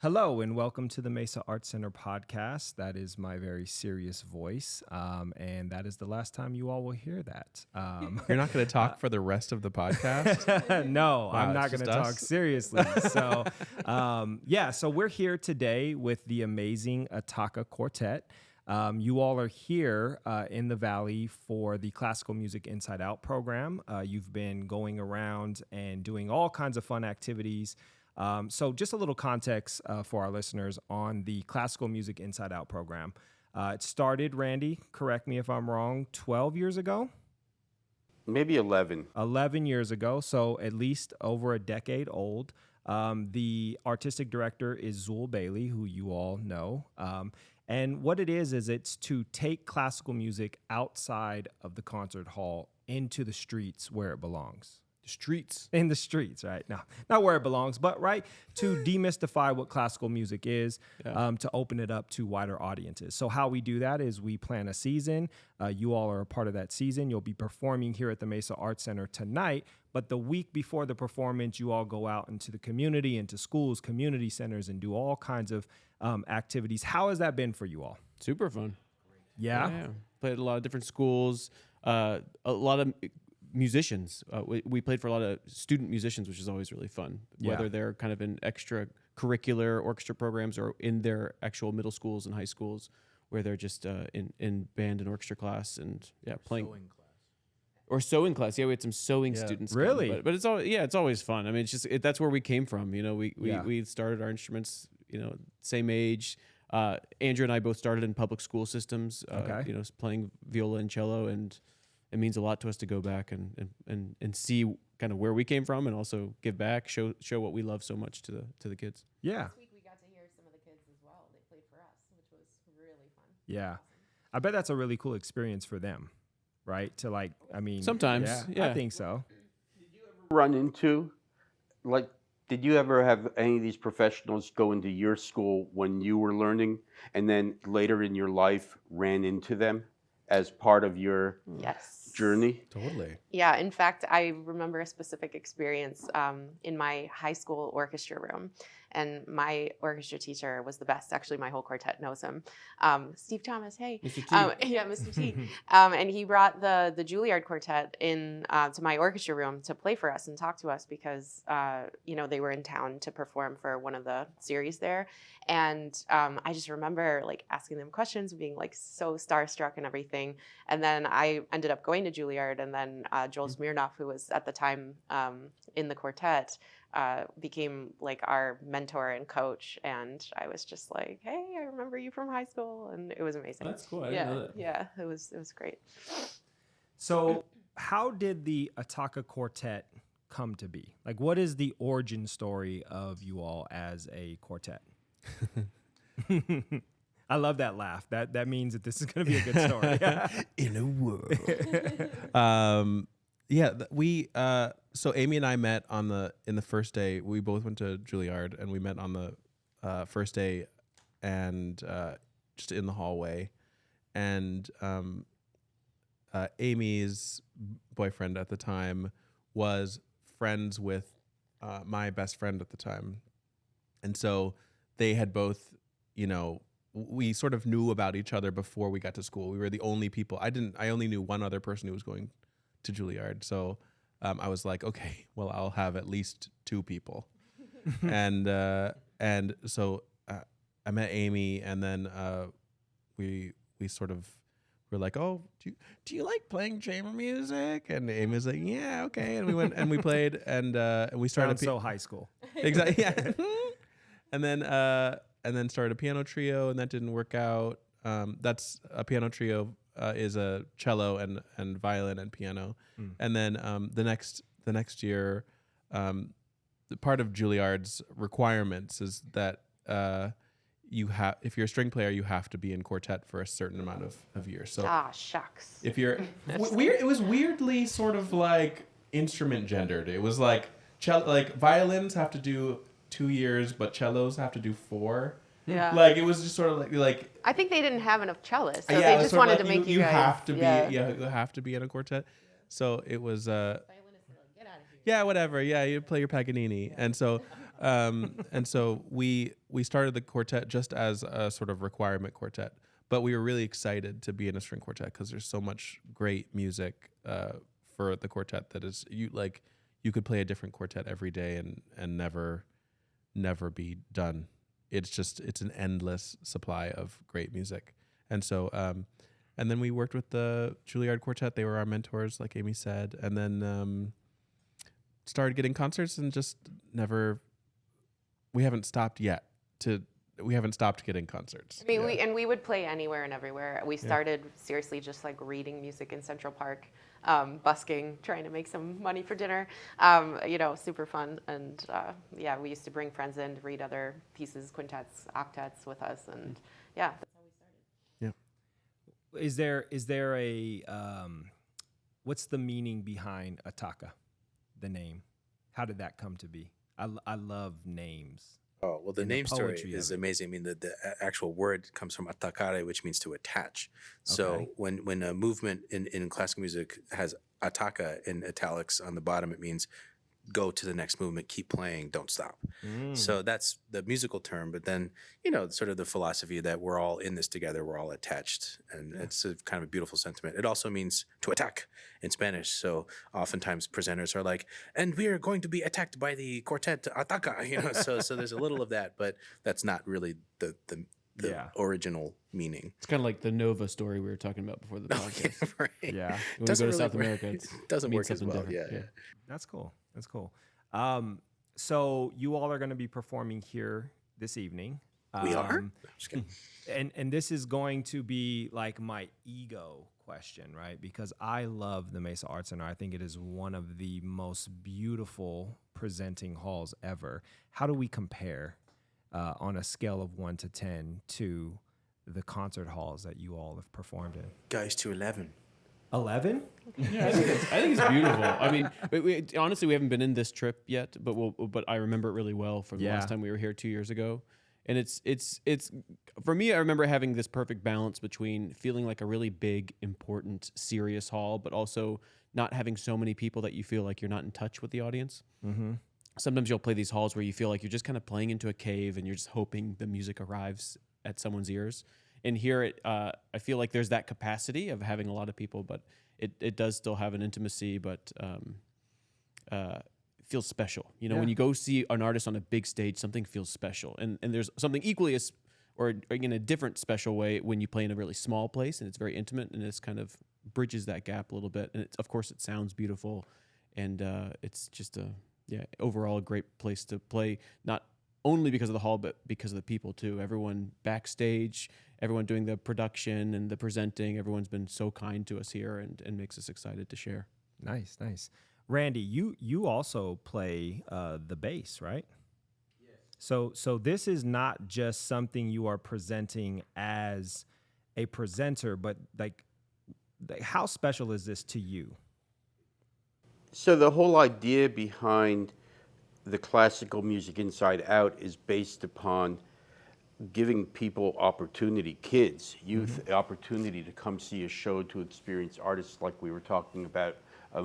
Hello and welcome to the Mesa Art Center podcast. That is my very serious voice, and that is the last time you all will hear that. You're not going to talk for the rest of the podcast? No, Wow, I'm it's not going to just talk us? seriously. So, so we're here today with the amazing Attacca Quartet. You all are here in the Valley for the Classical Music Inside Out program. You've been going around and doing all kinds of fun activities. So just a little context for our listeners on the Classical Music Inside Out program. It started, Randy, correct me if I'm wrong, 12 years ago? Maybe 11. 11 years ago, so at least over a decade old. The artistic director is Zool Bailey, who you all know. And what it is it's to take classical music outside of the concert hall into the streets where it belongs. Streets. In the streets, right? No, not where it belongs, but right to demystify what classical music is, to open it up to wider audiences. So how we do that is we plan a season. You all are a part of that season. You'll be performing here at the Mesa Art Center tonight, but the week before the performance, you all go out into the community, into schools, community centers, and do all kinds of activities. How has that been for you all? Super fun. Yeah? Played at a lot of different schools, a lot of musicians. We played for a lot of student musicians, which is always really fun, whether they're kind of in extracurricular orchestra programs or in their actual middle schools and high schools where they're just in band and orchestra class and playing. Sewing class. Yeah, we had some sewing students. Really? But it's it's always fun. I mean, it's just that's where we came from. You know, we started our instruments, same age. Andrew and I both started in public school systems, playing viola and cello, and it means a lot to us to go back and see kind of where we came from and also give back, show what we love so much to the kids. Yeah. This week we got to hear some of the kids as well. They played for us, which was really fun. Yeah. I bet that's a really cool experience for them, right? To Sometimes, I think so. Run into, did you ever have any of these professionals go into your school when you were learning and then later in your life ran into them as part of your journey? Totally. Yeah, in fact, I remember a specific experience in my high school orchestra room. And my orchestra teacher was the best. Actually, my whole quartet knows him. Steve Thomas, hey. Mr. T. Yeah, Mr. T. And he brought the Juilliard Quartet in to my orchestra room to play for us and talk to us because, they were in town to perform for one of the series there. And I just remember asking them questions, being so starstruck and everything. And then I ended up going to Juilliard, and then Joel Smirnoff, who was at the time in the quartet, became our mentor and coach, and I was just like, hey, I remember you from high school, and it was amazing. That's cool. I didn't know that. Yeah, it was great. So how did the Attacca Quartet come to be? What is the origin story of you all as a quartet? I love that laugh. That means that this is going to be a good story. In a world. So Amy and I met in the first day. We both went to Juilliard, and we met on the first day, and just in the hallway. And Amy's boyfriend at the time was friends with my best friend at the time, and so they had both, we sort of knew about each other before we got to school. We were the only people. I only knew one other person who was going to Juilliard, so. I was like, okay, well, I'll have at least two people, and so I met Amy, and then we sort of were like, oh, do you like playing chamber music? And Amy was like, yeah, okay, and we went and we played, and we started so high school. Exactly, yeah, and then started a piano trio, and that didn't work out. That's a piano trio. Is a cello and violin and piano, and then the next year, the part of Juilliard's requirements is that if you're a string player, you have to be in quartet for a certain amount of years. So Shucks. if you're weird, it was weirdly sort of instrument gendered. It was violins have to do 2 years, but cellos have to do 4. Yeah. It was just sort of like I think they didn't have enough cellists, so yeah, they just wanted to make you guys. Have to be you have to be in a quartet. So it was Violinists are like, get out of here. yeah, whatever. Yeah, you play your Paganini. And so And so we started the quartet just as a sort of requirement quartet, but we were really excited to be in a string quartet because there's so much great music for the quartet that is you could play a different quartet every day and never be done. It's an endless supply of great music. And so and then we worked with the Juilliard Quartet. They were our mentors, like Amy said, and then started getting concerts and just never. We haven't stopped yet. We haven't stopped getting concerts. I mean, we would play anywhere and everywhere. We started seriously just like reading music in Central Park, busking, trying to make some money for dinner. Super fun. And we used to bring friends in to read other pieces, quintets, octets with us, and that's how we started. Yeah. Is there a what's the meaning behind Attacca, the name? How did that come to be? I love names. Oh, well, the name story is amazing. I mean, the actual word comes from attaccare, which means to attach. So when a movement in classical music has attacca in italics on the bottom, it means go to the next movement, keep playing, don't stop. So that's the musical term. But then, sort of the philosophy that we're all in this together, we're all attached. And it's a kind of a beautiful sentiment. It also means to attack in Spanish. So oftentimes presenters are like, and we are going to be attacked by the quartet Attacca, so there's a little of that, but that's not really the original meaning. It's kind of like the Nova story we were talking about before the podcast. Right. Yeah. When we go to South America, it doesn't work as something well. different. Yeah. That's cool. That's cool. So you all are going to be performing here this evening. We are? No, just kidding. And this is going to be like my ego question, right? Because I love the Mesa Arts Center. I think it is one of the most beautiful presenting halls ever. How do we compare on a scale of 1 to 10 to the concert halls that you all have performed in? Guys, to 11. 11? Yeah, I think it's beautiful. I mean, honestly, we haven't been in this trip yet, but I remember it really well from the last time we were here 2 years ago. And it's for me, I remember having this perfect balance between feeling like a really big, important, serious hall, but also not having so many people that you feel like you're not in touch with the audience. Mm-hmm. Sometimes you'll play these halls where you feel like you're just kind of playing into a cave and you're just hoping the music arrives at someone's ears. And here, I feel like there's that capacity of having a lot of people, but it does still have an intimacy, but feels special. When you go see an artist on a big stage, something feels special. And there's something equally or in a different special way when you play in a really small place and it's very intimate and it's kind of bridges that gap a little bit. And of course, it sounds beautiful. And it's just overall a great place to play, not only because of the hall, but because of the people too. Everyone backstage, everyone doing the production and the presenting, everyone's been so kind to us here and makes us excited to share. Nice. Randy, you also play the bass, right? Yes. So this is not just something you are presenting as a presenter, but like how special is this to you? So the whole idea behind the classical music Inside Out is based upon giving people opportunity, kids, youth, opportunity to come see a show, to experience artists like we were talking about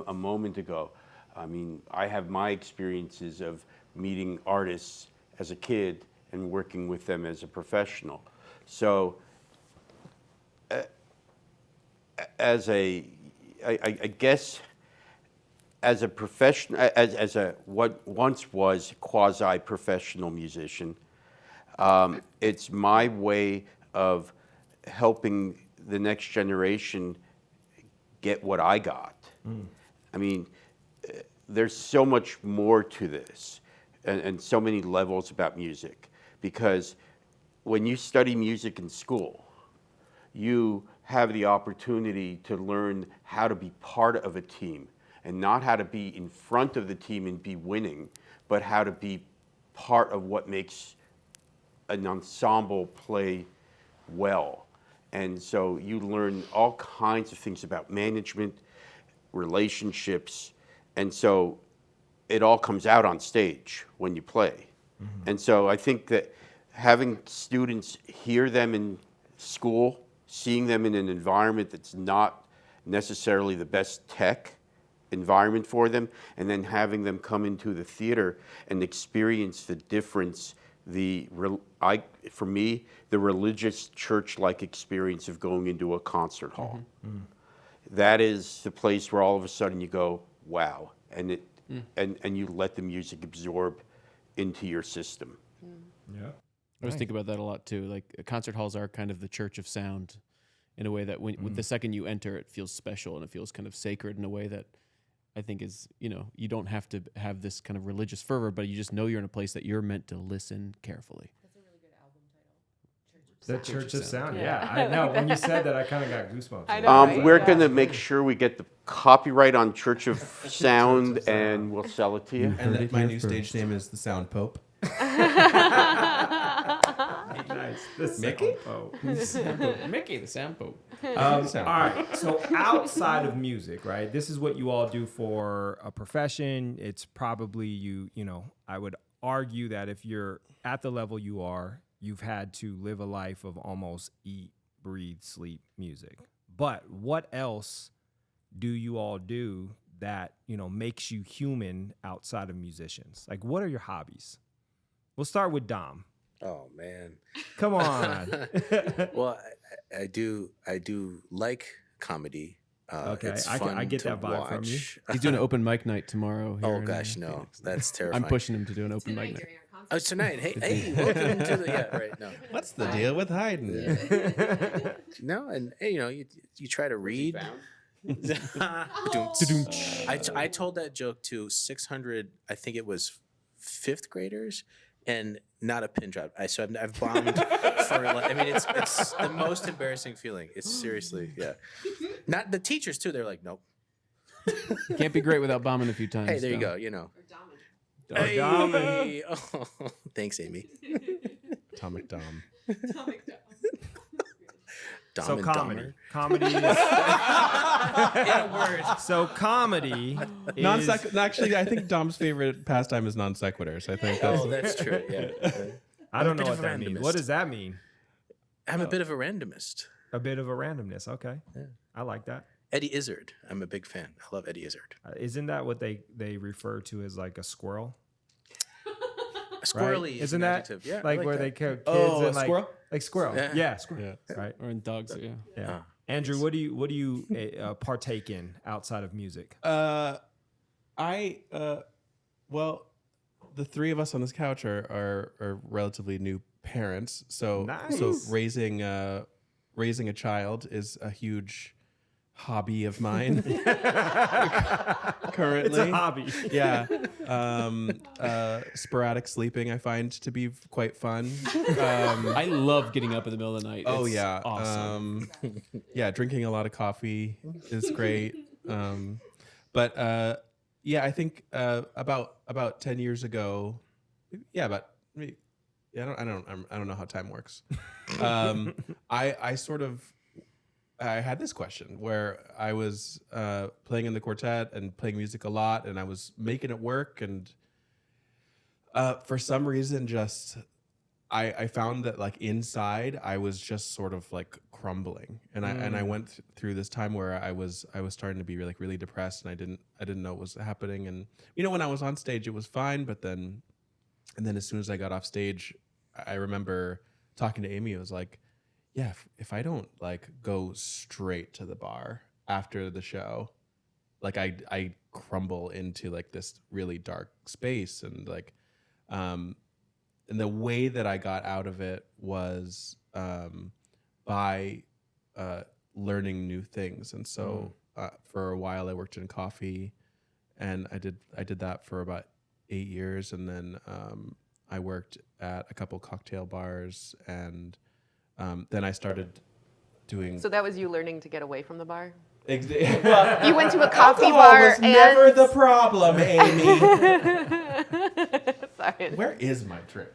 a moment ago. I mean, I have my experiences of meeting artists as a kid and working with them as a professional. So I guess as a professional, as a what once was quasi-professional musician, it's my way of helping the next generation get what I got. I mean, there's so much more to this, and so many levels about music, because when you study music in school, you have the opportunity to learn how to be part of a team, and not how to be in front of the team and be winning, but how to be part of what makes an ensemble play well. And so you learn all kinds of things about management, relationships, and so it all comes out on stage when you play. And so I think that having students hear them in school, seeing them in an environment that's not necessarily the best tech environment for them, and then having them come into the theater and experience the difference. For me, the religious church-like experience of going into a concert hall. That is the place where all of a sudden you go, wow, and you let the music absorb into your system. Yeah. I was thinking about that a lot too. Like concert halls are kind of the church of sound in a way that with the second you enter, it feels special and it feels kind of sacred in a way that I think is, you don't have to have this kind of religious fervor, but you just know you're in a place that you're meant to listen carefully. That's a really good album title. The Church of Sound. Yeah. I know. When you said that, I kind of got goosebumps. I know, right? We're Yeah. going to make sure we get the copyright on Church of Sound, and we'll sell it to you. And my new stage name is the Sound Pope. Nice. The Mickey? Mickey, the sound pope. All right. So outside of music, right? This is what you all do for a profession. It's probably I would argue that if you're at the level you are, you've had to live a life of almost eat, breathe, sleep music. But what else do you all do that, makes you human outside of musicians? Like, what are your hobbies? We'll start with Dom. Oh man. Come on. Well, I do like comedy. Okay, It's I fun get to that vibe from you. watch. He's doing an open mic night tomorrow. Here Oh in, gosh, no, Phoenix. that's terrifying. I'm pushing him to do an open mic night. Oh, it's tonight. Hey, welcome to the right. No, What's the deal with Haydn? no, and you try to read. I told that joke to 600. I think it was fifth graders, and not a pin drop. I've bombed for. It's the most embarrassing feeling. It's seriously, yeah. Not the teachers too. They're like, nope. Can't be great without bombing a few times. Hey, there you Dom. go. Or Dom. Hey. Oh, thanks, Amy. Atomic Dom. Dom So and comedy. Dahmer. Comedy is In a word. so comedy Non is Actually, I think Dom's favorite pastime is non sequiturs. I think that's. Oh, that's true. Yeah. I don't know bit what of a that means. randomist. What does that mean? I'm a bit of a randomist. A bit of a randomness. Okay. Yeah. I like that. Eddie Izzard. I'm a big fan. I love Eddie Izzard. Isn't that what they refer to as like a squirrel? Squirrely Right? is Isn't an that adjective. Yeah, I like like where that. they kill kids Oh, a and like squirrel? like squirrel? Yeah. Yeah, squirrel. Yeah. Right. Or in dogs, yeah. Yeah. Oh, Andrew, what do you partake in outside of music? Well, the three of us on this couch are relatively new parents, so Nice. raising a child is a huge hobby of mine currently. It's a hobby. Yeah. Sporadic sleeping I find to be quite fun. I love getting up in the middle of the night. Oh It's yeah. awesome. Yeah, drinking a lot of coffee is great. But I think about 10 years ago, I don't know how time works. I had this question where I was playing in the quartet and playing music a lot, and I was making it work, and for some reason, I found that like inside I was just sort of like crumbling, and I went through this time where I was starting to be really depressed, and I didn't know what was happening, and when I was on stage it was fine, but then as soon as I got off stage, I remember talking to Amy. I was like, yeah, if I don't like go straight to the bar after the show, like I crumble into like this really dark space, and like and the way that I got out of it was by learning new things. And so for a while I worked in coffee, and I did that for about 8 years, and then I worked at a couple cocktail bars, and then I started doing. So that was you learning to get away from the bar? Well, You went to a coffee alcohol bar was and never the problem, Amy. Sorry. Where is my drink?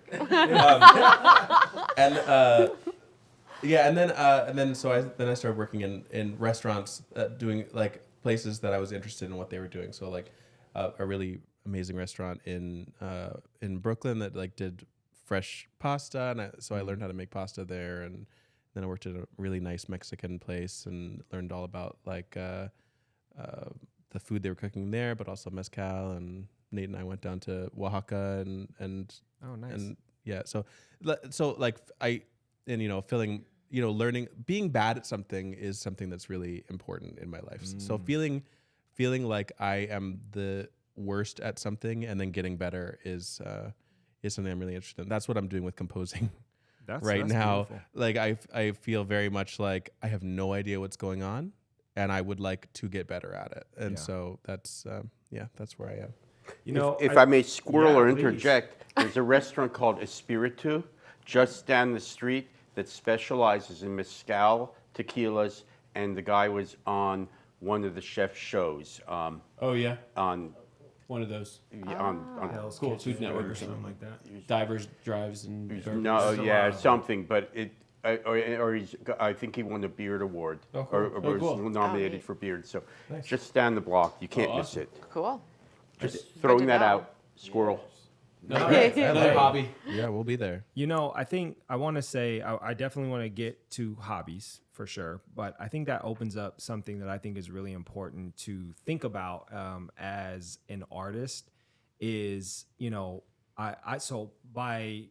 So I started working in restaurants, doing like places that I was interested in what they were doing. So like a really amazing restaurant in Brooklyn that like did fresh pasta, and so I learned how to make pasta there, and then I worked at a really nice Mexican place and learned all about like the food they were cooking there, but also mezcal. And Nate and I went down to Oaxaca and Oh, nice. and yeah. So like feeling, learning, being bad at something is something that's really important in my life. So feeling like I am the worst at something and then getting better is something I'm really interested in. That's what I'm doing with composing that's now. Beautiful. Like I feel very much like I have no idea what's going on, and I would like to get better at it. And so that's where I am. If I may squirrel or please. interject, there's a restaurant called Espiritu just down the street that specializes in mezcal, tequilas, and the guy was on one of the chef shows. On one of those. On Hell's Cool, Kitchen Food Network or something like that. Divers, Drives, and something, but it. I think he won a Beard Award, or was cool. nominated for Beard. So just down the block, you can't miss awesome. it. Cool. Just throwing to that know. out, squirrel. Another hobby. Yeah, we'll be there. I think I want to say I definitely want to get to hobbies for sure, but I think that opens up something that I think is really important to think about as an artist. Is so by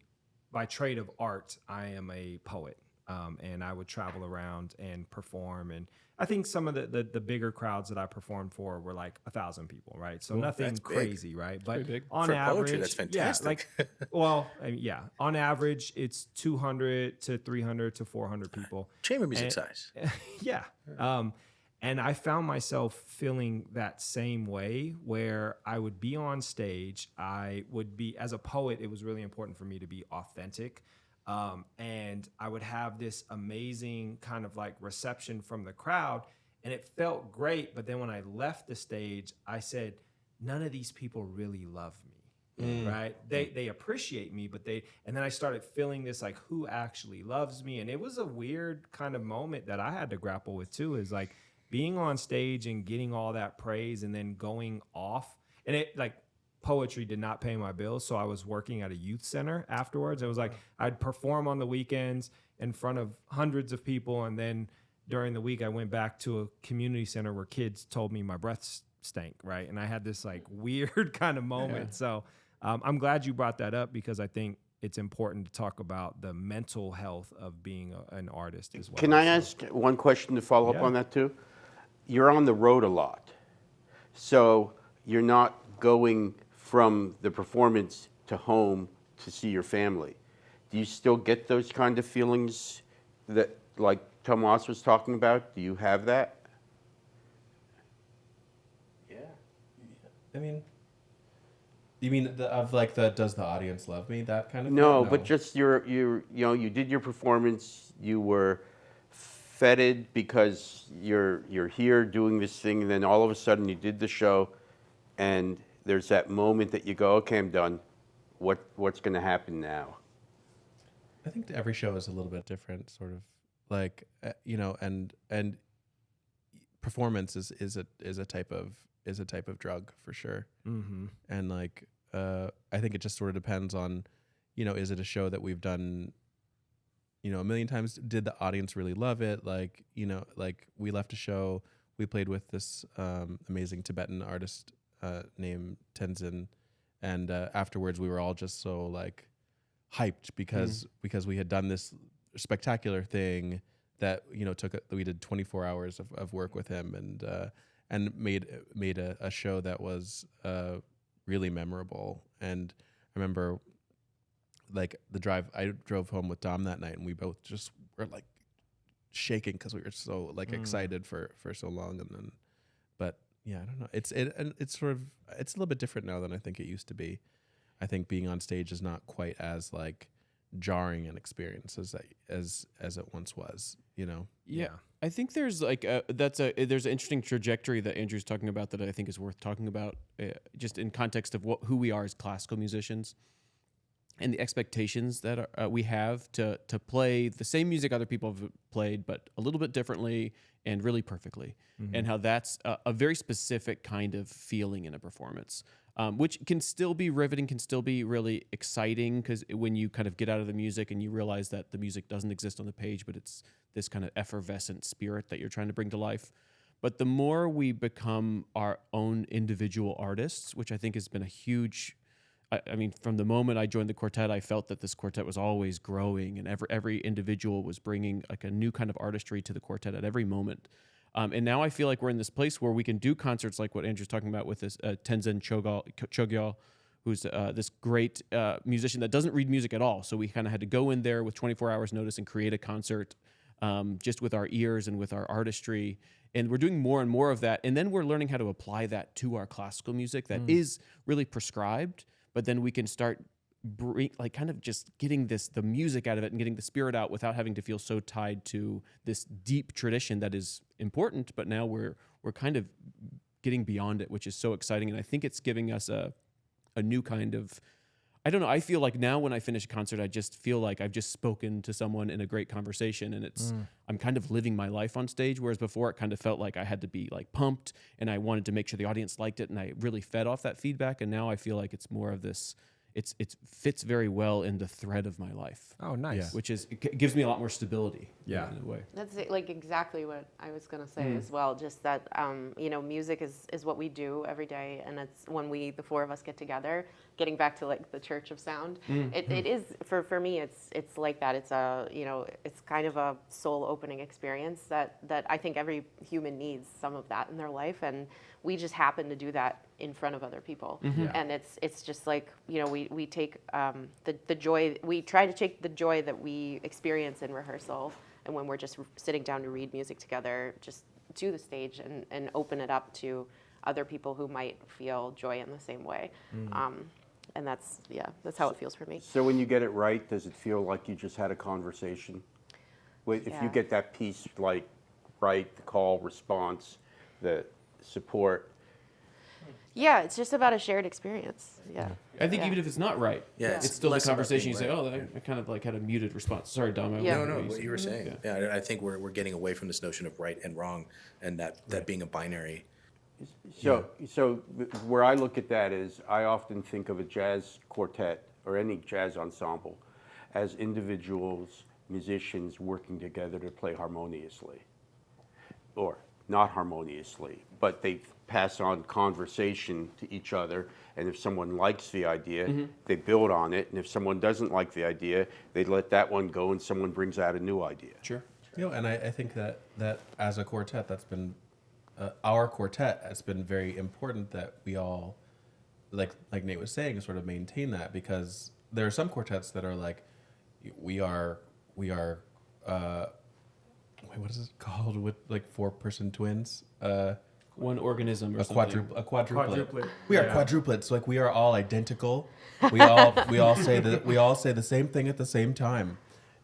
trade of art, I am a poet, and I would travel around and perform. And I think some of the bigger crowds that I performed for were like 1,000 people, right? So nothing crazy, right? But on For average, poetry, that's fantastic. On average, it's 200 to 300 to 400 people. Chamber music size. Yeah. And I found myself feeling that same way where I would be on stage. I would be, as a poet, it was really important for me to be authentic. And I would have this amazing kind of like reception from the crowd, and it felt great. But then when I left the stage, I said, none of these people really love me. Right? They appreciate me, and then I started feeling this like, who actually loves me? And it was a weird kind of moment that I had to grapple with too, is like being on stage and getting all that praise and then going off. And it like, poetry did not pay my bills, so I was working at a youth center afterwards. It was like I'd perform on the weekends in front of hundreds of people, and then during the week I went back to a community center where kids told me my breath stank, right? And I had this like weird kind of moment. So I'm glad you brought that up, because I think it's important to talk about the mental health of being an artist as well. Can I ask one question to follow up on that too? You're on the road a lot, so you're not going from the performance to home to see your family. Do you still get those kind of feelings that, like Tomas was talking about? Do you have that? Yeah. I mean, you mean does the audience love me? That kind of thing? No, but just you did your performance. You were feted because you're here doing this thing, and then all of a sudden you did the show, and there's that moment that you go, okay, I'm done. What's going to happen now? I think every show is a little bit different, sort of like and performance is a type of drug for sure. Mm-hmm. And like I think it just sort of depends on, is it a show that we've done, a million times? Did the audience really love it? Like we left a show, we played with this amazing Tibetan artist named Tenzin, and afterwards we were all just so like hyped because we had done this spectacular thing that we did 24 hours of work with him, and made a show that was really memorable. And I remember like I drove home with Dom that night, and we both just were like shaking because we were so like excited for so long. And then, but yeah, I don't know. It's a little bit different now than I think it used to be. I think being on stage is not quite as like jarring an experience as it once was. Yeah. I think there's like there's an interesting trajectory that Andrew's talking about that I think is worth talking about, just in context of who we are as classical musicians, and the expectations that we have to play the same music other people have played, but a little bit differently and really perfectly, and how that's a very specific kind of feeling in a performance, which can still be riveting, can still be really exciting, because when you kind of get out of the music and you realize that the music doesn't exist on the page, but it's this kind of effervescent spirit that you're trying to bring to life. But the more we become our own individual artists, which I think has been a huge, I mean, from the moment I joined the quartet, I felt that this quartet was always growing, and every individual was bringing like a new kind of artistry to the quartet at every moment. And now I feel like we're in this place where we can do concerts like what Andrew's talking about with this Tenzin Chogyal, who's this great musician that doesn't read music at all. So we kind of had to go in there with 24 hours notice and create a concert just with our ears and with our artistry. And we're doing more and more of that. And then we're learning how to apply that to our classical music that is really prescribed, but then we can start kind of just getting the music out of it and getting the spirit out without having to feel so tied to this deep tradition that is important. But now we're kind of getting beyond it, which is so exciting. And I think it's giving us a new kind of, I don't know, I feel like now when I finish a concert, I just feel like I've just spoken to someone in a great conversation, and I'm kind of living my life on stage, whereas before it kind of felt like I had to be like pumped and I wanted to make sure the audience liked it, and I really fed off that feedback. And now I feel like it's more of this, it fits very well in the thread of my life. Oh, nice. Which gives me a lot more stability. Yeah. In a way. That's like exactly what I was going to say as well. Just that, music is what we do every day. And it's when the four of us get together, getting back to like the church of sound, it is, for me, it's like that. It's it's kind of a soul opening experience that I think every human needs some of that in their life. And we just happen to do that in front of other people. And it's just like, we take the joy, we try to take the joy that we experience in rehearsal and when we're just sitting down to read music together, just to the stage and open it up to other people who might feel joy in the same way. And that's how it feels for me. So when you get it right, does it feel like you just had a conversation? If you get that piece like right, the call, response, the support. Yeah, it's just about a shared experience. Yeah. I think even if it's not right, it's still the conversation. You say, I kind of like had a muted response. Sorry, Dom. No, what you were saying. Yeah, I think we're getting away from this notion of right and wrong, and that being a binary. So where I look at that is I often think of a jazz quartet or any jazz ensemble as individuals, musicians working together to play harmoniously, or not harmoniously, but they pass on conversation to each other. And if someone likes the idea, they build on it. And if someone doesn't like the idea, they let that one go and someone brings out a new idea. Sure. And I think that as a quartet, that's been our quartet has been very important that we all, like Nate was saying, sort of maintain that, because there are some quartets that are like, we are what is it called with like 4-person twins? One organism or a something. quadruplet. We are quadruplets. Like we are all identical. We all say the same thing at the same time,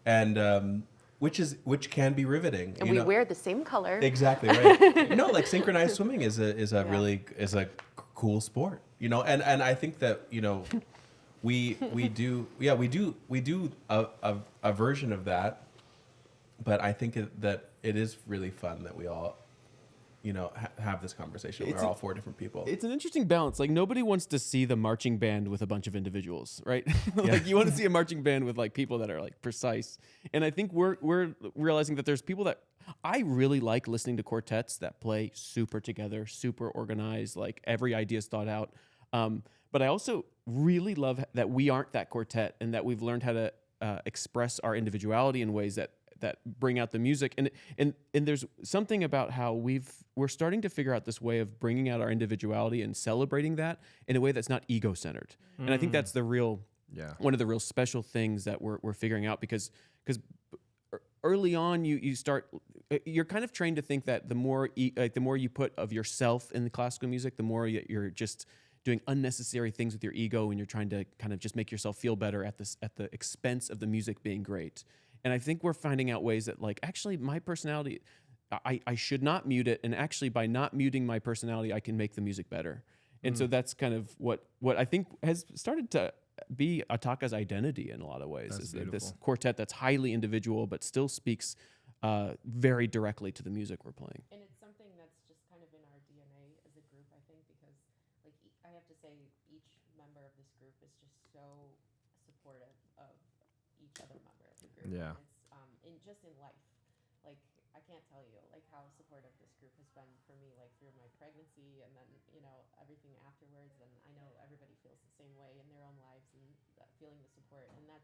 and which can be riveting. And we wear the same color. Exactly right. Like synchronized swimming is a cool sport. And I think that we do a version of that, but I think that it is really fun that we all have this conversation. We're all 4 different people. It's an interesting balance. Like nobody wants to see the marching band with a bunch of individuals, right? You want to see a marching band with like people that are like precise. And I think we're realizing that there's people that I really like listening to quartets that play super together, super organized, like every idea is thought out. But I also really love that we aren't that quartet and that we've learned how to express our individuality in ways that bring out the music, and there's something about how we're starting to figure out this way of bringing out our individuality and celebrating that in a way that's not ego-centered. And I think that's the real one of the real special things that we're figuring out, because early on you're kind of trained to think that the more you put of yourself in the classical music, the more you're just doing unnecessary things with your ego, and you're trying to kind of just make yourself feel better at the expense of the music being great. And I think we're finding out ways that, like, actually my personality, I should not mute it. And actually by not muting my personality, I can make the music better. And so that's kind of what I think has started to be Attacca's identity in a lot of ways. That's is beautiful. This quartet that's highly individual, but still speaks very directly to the music we're playing. And it's something that's just kind of in our DNA as a group, I think, because like I have to say each member of this group is just so supportive of each other member of the group. Yeah. And it's just in life. Like I can't tell you like how supportive this group has been for me, like through my pregnancy and then everything afterwards. And I know everybody feels the same way in their own lives and feeling the support. And it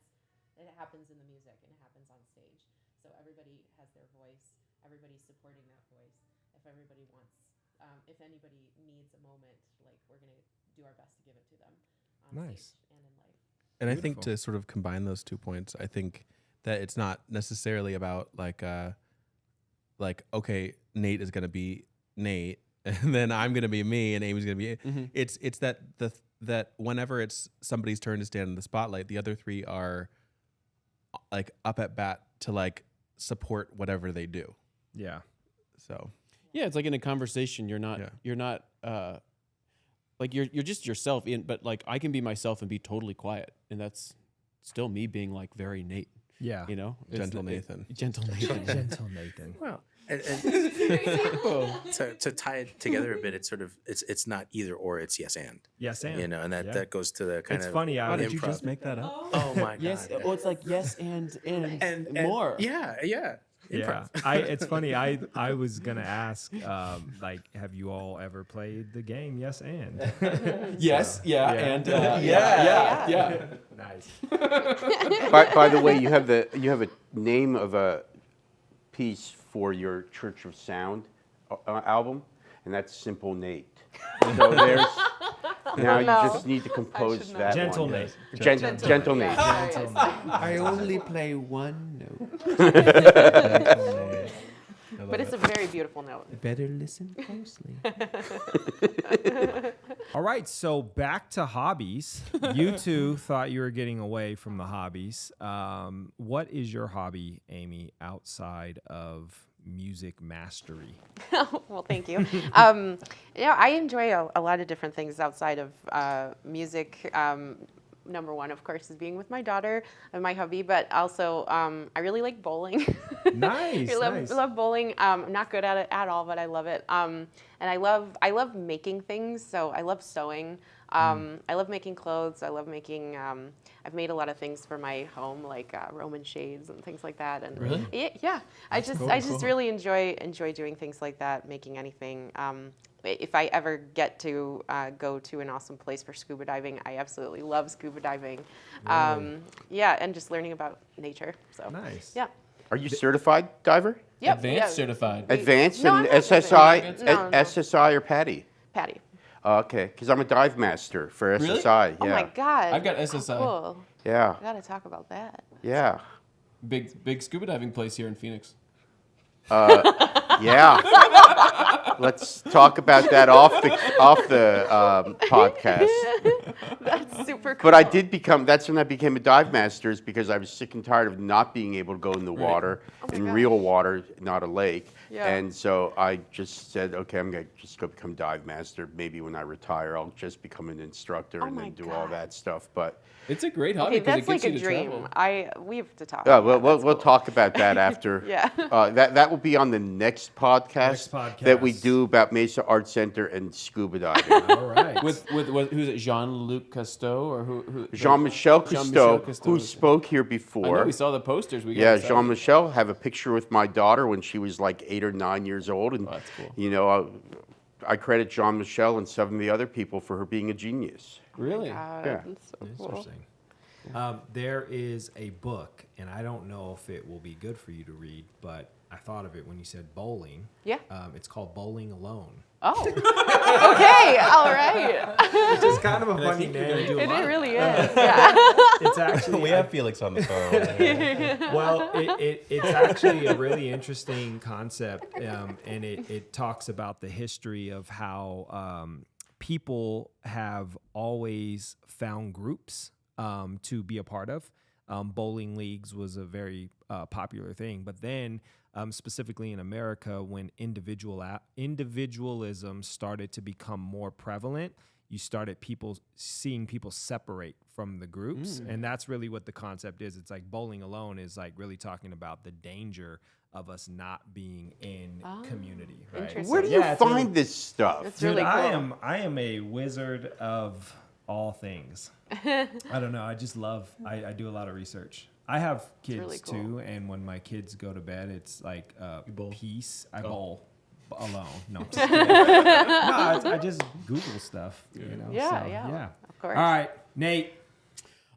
happens in the music and it happens on stage. So everybody has their voice. Everybody's supporting that voice. If everybody wants, if anybody needs a moment, like we're gonna do our best to give it to them on stage and in life. And I think to sort of combine those 2 points, I think that it's not necessarily about like okay, Nate is gonna be Nate, and then I'm gonna be me, and Amy's gonna be. It's that that whenever it's somebody's turn to stand in the spotlight, the other three are like up at bat to like support whatever they do. Yeah. So. Yeah, it's like in a conversation. You're not like you're just yourself. But like I can be myself and be totally quiet, and that's still me being like very Nate. Yeah. Gentle Nathan. Gentle Nathan. Gentle Nathan. Well, and to tie it together a bit, it's sort of it's not either or, it's yes and. Yes and. And that goes to the kind it's of. funny. How did you just make that up? Oh my god. Yes. Oh, it's like yes and more. Yeah. Yeah, it's funny. I was gonna ask, like, have you all ever played the game Yes and? Yes, and yeah. Nice. By the way, you have a name of a piece for your Church of Sound album, and that's Simple Nate. So there's now you just need to compose that Gentle one. Nate. Gentle Nate. Gentle Nate. I only play one note. But it's a very beautiful note. Better listen closely. All right, so back to hobbies. You two thought you were getting away from the hobbies. What is your hobby, Amy, outside of music mastery? Well, thank you. I enjoy a lot of different things outside of music. Number one, of course, is being with my daughter and my hubby, but also I really like bowling. Nice. I love bowling. I'm not good at it at all, but I love it. And I love making things. So I love sewing. I love making clothes. I love making. I've made a lot of things for my home, like Roman shades and things like that. And really? Yeah. I just really enjoy doing things like that, making anything. If I ever get to go to an awesome place for scuba diving, I absolutely love scuba diving. Really? And just learning about nature. So Nice. Yeah. Are you certified diver? Yep. Advanced certified. Advanced No, and I'm not SSI, certified. No. SSI or PADI? Patty. Okay, because I'm a dive master for Really? SSI. Oh Yeah. my God. I've got SSI. Cool. Yeah. I gotta talk about that. Yeah. Big scuba diving place here in Phoenix. Yeah. Let's talk about that off the podcast. That's super cool. But I did that's when I became a dive master, is because I was sick and tired of not being able to go in the water, in real water, not a lake. Yeah. And so I just said, okay, I'm going to just go become dive master. Maybe when I retire, I'll just become an instructor and then do all that stuff. But It's a great hobby Okay, because that's it gets like you a to dream. travel. We have to talk. we'll talk about that after. Yeah. That will be on the next podcast, that we do about Mesa Art Center and scuba diving. All right. With who's it? Jean-Luc Cousteau or who? Jean-Michel Jean-Michel Cousteau, who spoke here before. I know we saw the posters. We got Yeah, excited. Jean-Michel, have a picture with my daughter when she was like 8 or 9 years old. And, that's cool. I credit Jean-Michel and some of the other people for her being a genius. Really? Yeah. That's so cool. Interesting. There is a book, and I don't know if it will be good for you to read, but I thought of it when you said bowling. Yeah. It's called Bowling Alone. Oh. Okay. All right. Which is kind of a funny name. It really is. Yeah. It's actually We have Felix on the phone. well, it's actually a really interesting concept, and it talks about the history of how people have always found groups to be a part of. Bowling leagues was a very popular thing, but then specifically in America, when individualism started to become more prevalent, you started seeing people separate from the groups. And that's really what the concept is. It's like bowling alone is like really talking about the danger of us not being in community. Right? Interesting. Where do you find this stuff? It's Dude, really cool. I am a wizard of all things. I don't know. I just love, I do a lot of research. I have kids really cool. too, and when my kids go to bed, it's like peace. I bowl alone. No, I'm just kidding. I just Google stuff. You know? Yeah, so, yeah, of course. All right, Nate.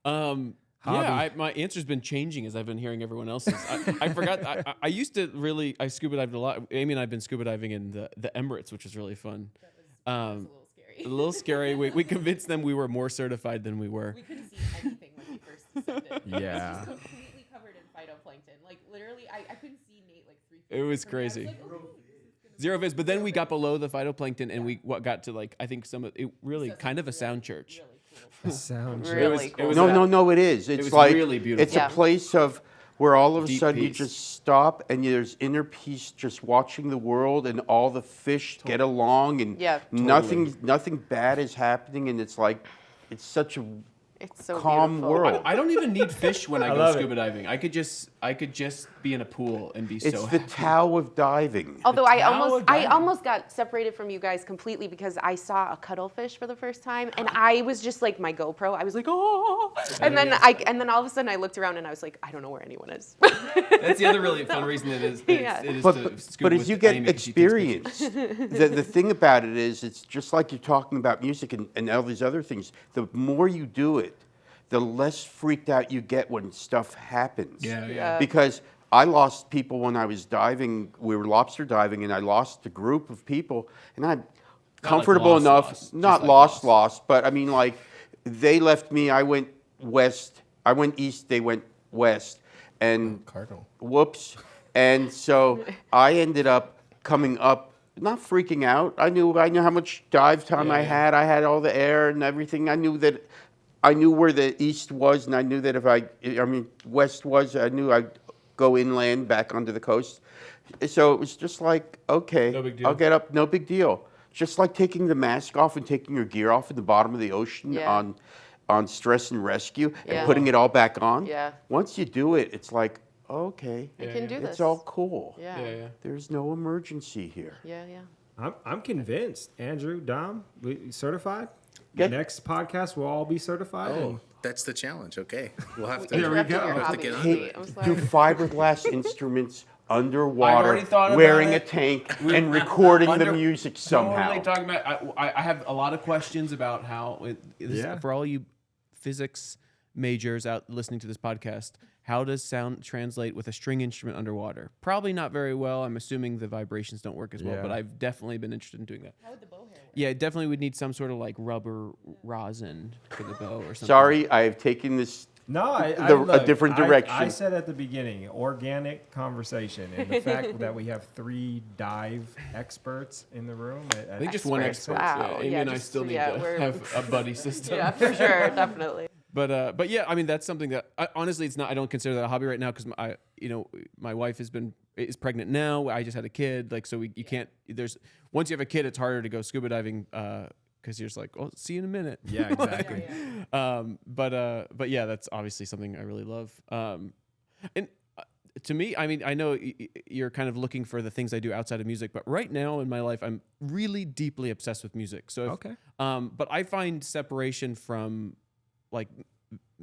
My answer's been changing as I've been hearing everyone else's. I forgot. I used to really. I scuba dived a lot. Amy and I've been scuba diving in the Emirates, which was really fun. That was a little scary. A little scary. We convinced them we were more certified than we were. We couldn't see anything when we first descended. Yeah. It was just completely covered in phytoplankton. Like literally, I couldn't see Nate like 3 feet. It was from me. I crazy. like, okay, Zero viz. But then we got below the phytoplankton, and we got to like I think some of it really so kind of a really, sound church. Really cool. Sound Really It cool. was No, it is. It's was like really beautiful. it's Yeah. a place of where all of a Deep sudden you peace. just stop and there's inner peace, just watching the world and all the fish get along and Yeah. nothing bad is happening, and it's like it's such a It's so calm beautiful. world. I don't even need fish when I go love it. scuba diving. I could just be in a pool and be It's so the happy. Tao of diving. Although The Tao of I diving. almost got separated from you guys completely because I saw a cuttlefish for the first time, and I was just like my GoPro. I was like, oh, and then all of a sudden I looked around and I was like, I don't know where anyone is. That's the other really fun reason it is. Yeah. It is But, to but, scuba but as with you get Amy 'cause she takes pictures. experience, the thing about it is it's just like you're talking about music and all these other things. The more you do it, the less freaked out you get when stuff happens. Yeah. Because I lost people when I was diving. We were lobster diving, and I lost a group of people, and I'm comfortable lost, enough, lost, not just like lost, lost. lost, but I mean, like, they left me. I went west. I went east. They went west, and Cardinal. whoops. And so I ended up coming up, not freaking out. I knew how much dive time I had. I had all the air and everything. I knew where the east was, and I knew that west was. I knew I'd go inland back onto the coast. So it was just like, okay, No big deal. I'll get up. No big deal. Just like taking the mask off and taking your gear off at the bottom of the ocean Yeah. on stress and rescue and Yeah. putting it all back on. Yeah. Once you do it, it's like, okay, I can do this. it's all cool. Yeah. There's no emergency here. Yeah. I'm convinced. Andrew, Dom, we certified. Yeah. Next podcast, we'll all be certified. Oh, that's the challenge. Okay, we'll have to. There we Interrupted go. your We'll have to hobby. get on Hey, I'm do sorry. fiberglass instruments I've underwater, already thought about wearing a it. tank and recording the Under- music somehow. Totally talking about. I have a lot of questions about how. Yeah. For all you physics majors out listening to this podcast, how does sound translate with a string instrument underwater? Probably not very well. I'm assuming the vibrations don't work as well, Yeah. but I've definitely been interested in doing that. How would the bow hair work? Yeah, definitely would need some sort of like rubber rosin for the bow or something. Sorry, I have taken this. No, a different direction. I said at the beginning, organic conversation, and the fact that we have 3 dive experts in the room. I think just one Experts, expert. wow. Amy Yeah, and I just- still need yeah, to we're- have a buddy system. Yeah, for sure, definitely. But yeah, I mean that's something that honestly it's not. I don't consider that a hobby right now because my wife is pregnant now. I just had a kid, like so you can't. There's once you have a kid, it's harder to go scuba diving because you're just like, oh, see you in a minute. Yeah, exactly. But yeah, that's obviously something I really love. And to me, I mean, I know you're kind of looking for the things I do outside of music, but right now in my life, I'm really deeply obsessed with music. So Okay. But I find separation from like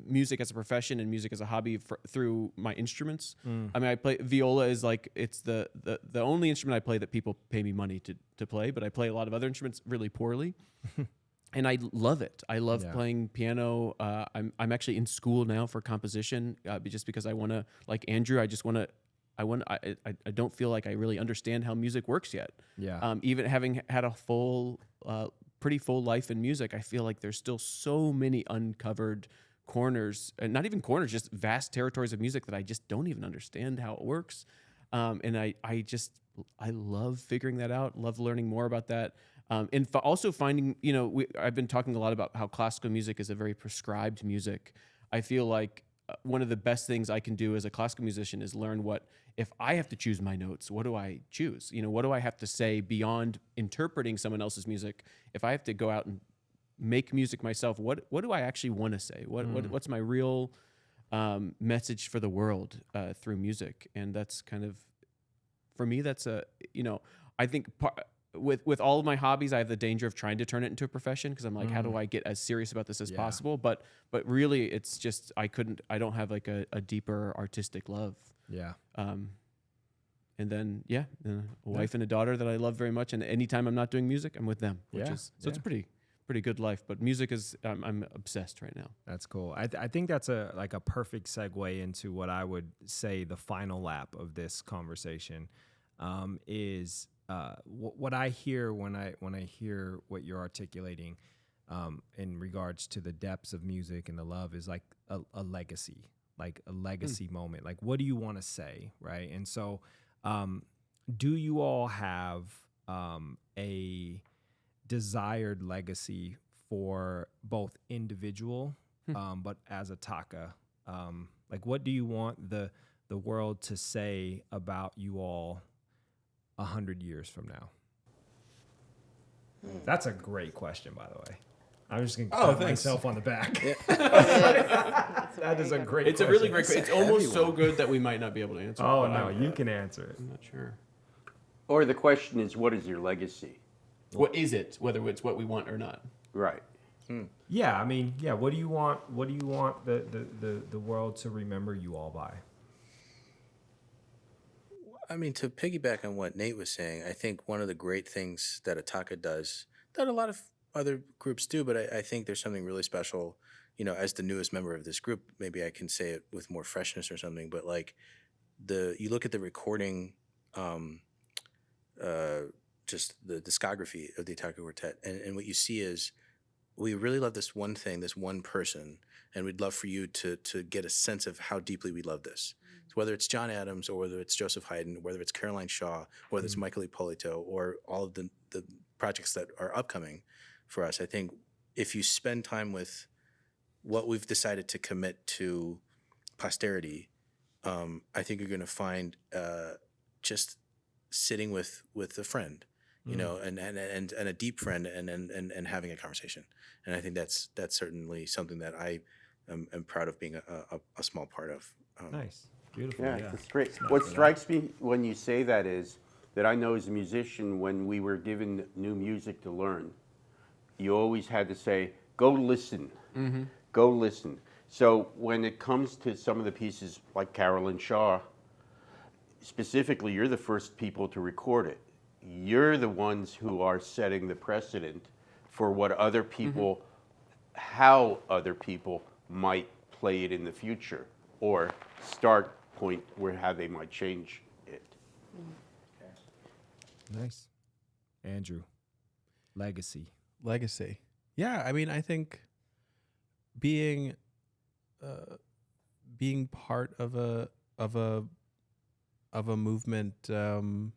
music as a profession and music as a hobby through my instruments. I mean, I play viola is like it's the only instrument I play that people pay me money to play, but I play a lot of other instruments really poorly. And I love it. I love playing piano. I'm actually in school now for composition, just because I want to, like Andrew. I don't feel like I really understand how music works yet. Yeah. Even having had a pretty full life in music, I feel like there's still so many uncovered corners, and not even corners, just vast territories of music that I just don't even understand how it works. And I love figuring that out. Love learning more about that. And also finding, I've been talking a lot about how classical music is a very prescribed music. I feel like one of the best things I can do as a classical musician is learn if I have to choose my notes, what do I choose? What do I have to say beyond interpreting someone else's music? If I have to go out and make music myself, what do I actually want to say? What's my real message for the world through music? And that's kind of, for me, that's I think with all of my hobbies, I have the danger of trying to turn it into a profession because I'm like, how do I get as serious about this as possible? But really, it's just I don't have like a deeper artistic love. Yeah. And then a wife and a daughter that I love very much, and anytime I'm not doing music, I'm with them. It's a pretty good life. But music is I'm obsessed right now. That's cool. I think that's a perfect segue into what I would say the final lap of this conversation is what I hear when I hear what you're articulating in regards to the depths of music and the love is like a legacy, moment. Like, what do you want to say, right? And so, do you all have a desired legacy for both individual, but as Attacca? Like, what do you want the world to say about you all 100 years from now? That's a great question, by the way. I'm just gonna pat myself on the back. That is a great. It's question. a really great question. It's almost so good that we might not be able to answer. Oh no, you can answer it. I'm not sure. Or the question is, what is your legacy? What is it? Whether it's what we want or not. Right. Yeah, I mean, yeah. What do you want? What do you want the world to remember you all by? I mean, to piggyback on what Nate was saying, I think one of the great things that Attacca does, that a lot of other groups do, but I think there's something really special, you know, as the newest member of this group, maybe I can say it with more freshness or something, but like you look at the recording, just the discography of the Attacca Quartet, and what you see is we really love this one thing, this one person, and we'd love for you to get a sense of how deeply we love this. So whether it's John Adams or whether it's Joseph Haydn, whether it's Caroline Shaw, whether it's Michael Ippolito, or all of the projects that are upcoming for us, I think if you spend time with what we've decided to commit to posterity, I think you're going to find just sitting with a friend, you know, and a deep friend, and having a conversation. And I think that's certainly something that I am proud of being a small part of. Nice, beautiful. Yeah, that's great. What strikes me when you say that is that I know as a musician, when we were given new music to learn, you always had to say, go listen, go listen. So when it comes to some of the pieces like Caroline Shaw, specifically, you're the first people to record it. You're the ones who are setting the precedent for what other people, how other people might play it in the future, or start point where how they might change it. Nice. Andrew, legacy. Yeah, I mean, I think being part of a movement in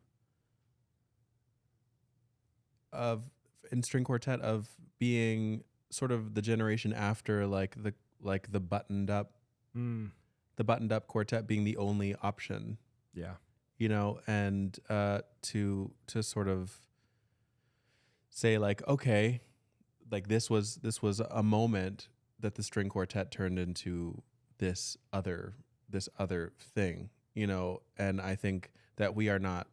string quartet, of being sort of the generation after the buttoned up quartet being the only option. Yeah. You know, and to sort of say like, okay, like this was a moment that the string quartet turned into this other thing, you know. And I think that we are not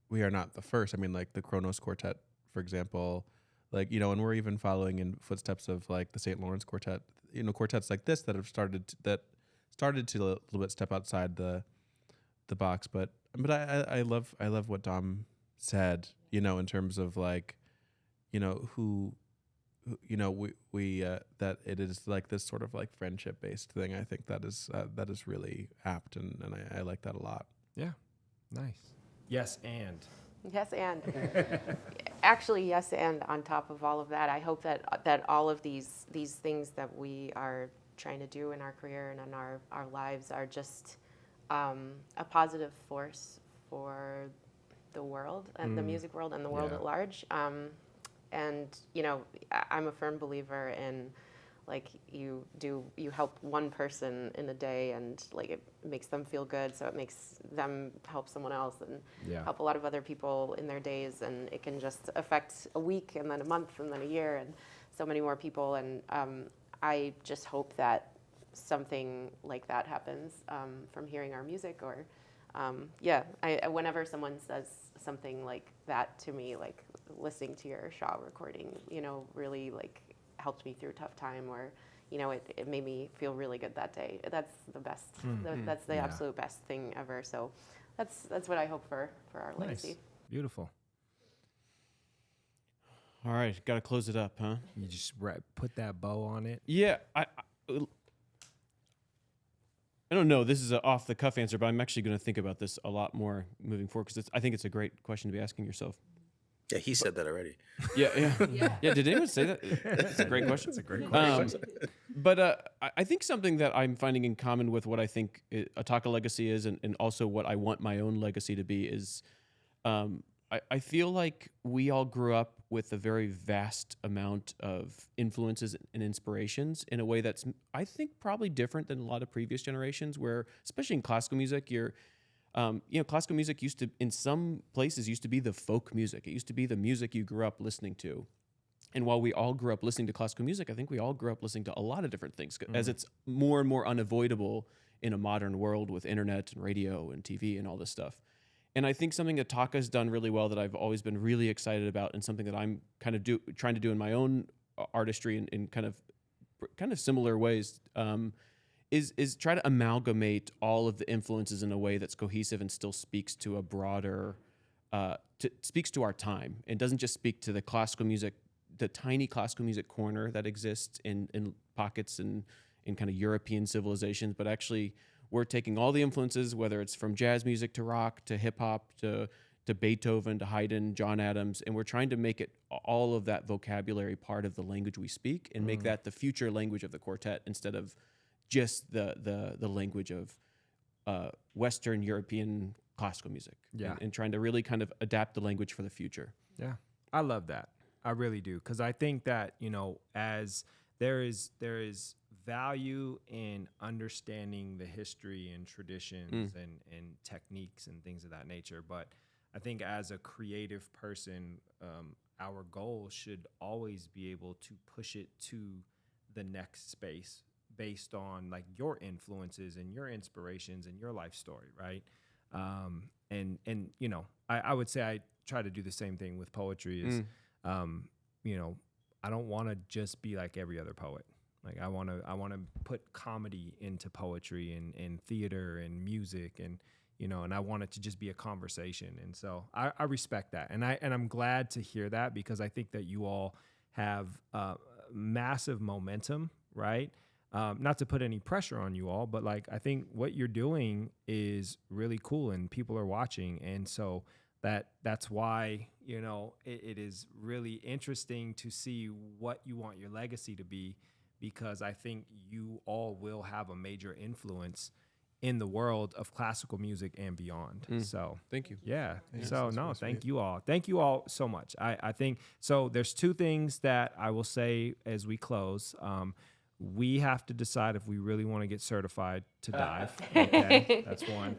the first. I mean, like the Kronos Quartet, for example, like, you know, and we're even following in footsteps of like the St. Lawrence Quartet, you know, quartets like this that have started to a little bit step outside the box. But I love what Dom said, you know, in terms of like, you know, who you know, we that it is like this sort of like friendship based thing. I think that is really apt, and I like that a lot. Yeah. Nice. Yes, and. Yes, and actually, yes, and on top of all of that, I hope that all of these things that we are trying to do in our career and in our lives are just a positive force for the world and the music world and the world at large. And you know, I'm a firm believer in, like, you help one person in a day, and like it makes them feel good, so it makes them help someone else and help a lot of other people in their days, and it can just affect a week and then a month and then a year and so many more people. And I just hope that something like that happens from hearing our music, or whenever someone says something like that to me, like listening to your Shaw recording, really like helped me through a tough time, or it made me feel really good that day. That's the best. That's the absolute best thing ever. So that's what I hope for our legacy. Beautiful. All right, got to close it up, huh? You just put that bow on it. Yeah, I don't know. This is an off-the-cuff answer, but I'm actually going to think about this a lot more moving forward because I think it's a great question to be asking yourself. Yeah, he said that already. Yeah. Did anyone say that? It's a great question. It's a great question. But I think something that I'm finding in common with what I think Attacca legacy is, and also what I want my own legacy to be is, I feel like we all grew up with a very vast amount of influences and inspirations in a way that's, I think, probably different than a lot of previous generations, where, especially in classical music, classical music used to, in some places, used to be the folk music. It used to be the music you grew up listening to. And while we all grew up listening to classical music, I think we all grew up listening to a lot of different things, as it's more and more unavoidable in a modern world with internet and radio and TV and all this stuff. And I think something Attacca's done really well that I've always been really excited about, and something that I'm kind of trying to do in my own artistry in kind of similar ways, is try to amalgamate all of the influences in a way that's cohesive and still speaks to a broader, speaks to our time, and doesn't just speak to the classical music, the tiny classical music corner that exists in pockets and in kind of European civilizations, but actually we're taking all the influences, whether it's from jazz music to rock to hip hop to Beethoven to Haydn, John Adams, and we're trying to make it all of that vocabulary part of the language we speak, and make that the future language of the quartet instead of just the language of Western European classical music. Yeah. And trying to really kind of adapt the language for the future. Yeah, I love that. I really do, because I think that as there is value in understanding the history and traditions and techniques and things of that nature. But I think as a creative person, our goal should always be able to push it to the next space based on like your influences and your inspirations and your life story, right? And I would say I try to do the same thing with poetry is, I don't want to just be like every other poet. Like I want to put comedy into poetry and theater and music and I want it to just be a conversation. And so I respect that. And I'm glad to hear that, because I think that you all have massive momentum, right? Not to put any pressure on you all, but like I think what you're doing is really cool and people are watching. And so that's why, it is really interesting to see what you want your legacy to be, because I think you all will have a major influence in the world of classical music and beyond. So thank you. Yeah. So no, thank you all. Thank you all so much. I think so. There's two things that I will say as we close. We have to decide if we really want to get certified to dive. Okay, that's one.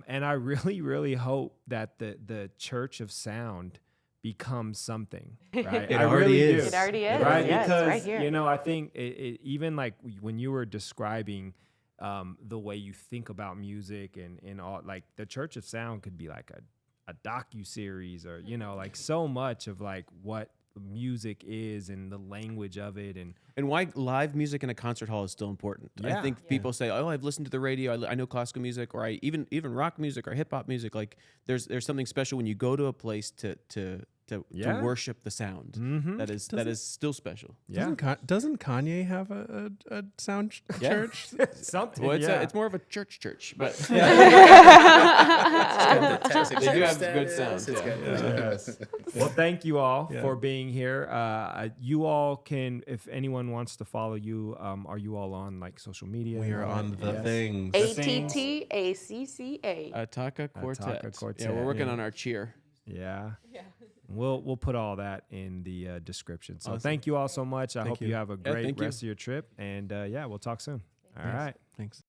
And I really, really hope that the Church of Sound becomes something, right? It already is. It already is. Right? Yeah, Because, it's right here. I think it even like when you were describing the way you think about music and all, like the Church of Sound could be like a docu-series or, like so much of like what music is and the language of it and why live music in a concert hall is still important. Yeah. I think people say, "Oh, I've listened to the radio. I know classical music, or I even rock music or hip hop music." Like there's something special when you go to a place to worship the sound. That is still special. Yeah. Doesn't Kanye have a sound church? Something. Well, yeah. it's more of a church, but They they do have good sound. Yes. Well, thank you all for being here. You all can, if anyone wants to follow you, are you all on like social media? We are on the things. ATTACCA. Attacca Quartet. Attacca Quartet. Yeah, we're working on our cheer. Yeah. We'll put all that in the description. So thank you all so much. I hope you have a great rest of your trip. And we'll talk soon. All right. Thanks.